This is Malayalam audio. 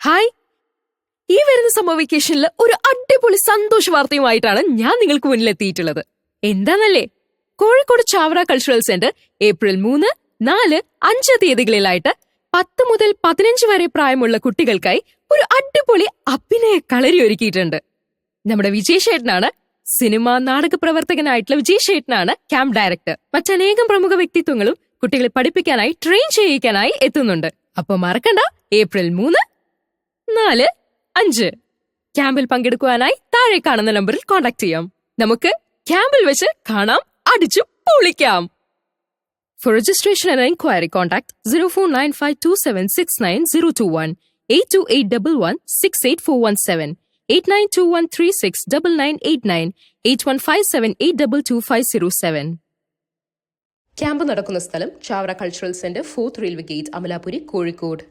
ഹായ്, ഈ വരുന്ന സമ്മർ വെക്കേഷനിൽ ഒരു അടിപൊളി സന്തോഷ വാർത്തയുമായിട്ടാണ് ഞാൻ നിങ്ങൾക്ക് മുന്നിൽ എത്തിയിട്ടുള്ളത്. എന്താന്നല്ലേ, Kozhikode Chavara cultural centre April 3, 4, 5 തീയതികളിലായിട്ട് 10 മുതൽ 15 വരെ പ്രായമുള്ള കുട്ടികൾക്കായി ഒരു അടിപൊളി അഭിനയ കളരി ഒരുക്കിയിട്ടുണ്ട്. നമ്മുടെ വിജയ് സിനിമാ നാടക പ്രവർത്തകനായിട്ടുള്ള വിജയ് ക്യാമ്പ് ഡയറക്ടർ. മറ്റനേകം പ്രമുഖ വ്യക്തിത്വങ്ങളും കുട്ടികളെ പഠിപ്പിക്കാനായി ട്രെയിൻ ചെയ്യിക്കാനായി എത്തുന്നുണ്ട്. അപ്പൊ മറക്കണ്ട, ഏപ്രിൽ 3, 4, 5 ക്യാമ്പിൽ പങ്കെടുക്കുവാനായി താഴെ കാണുന്ന നമ്പറിൽ കോൺടാക്ട് ചെയ്യാം. നമുക്ക് ക്യാമ്പിൽ വെച്ച് കാണാം, അടിച്ചു പൊളിക്കാം. For registration and inquiry, contact 049527690021, 8281168417, 8921369989, 8157822507. Camp നടക്കുന്ന സ്ഥലം Chavara cultural centre, 4th railway gate, Amalapuri, Kozhikode.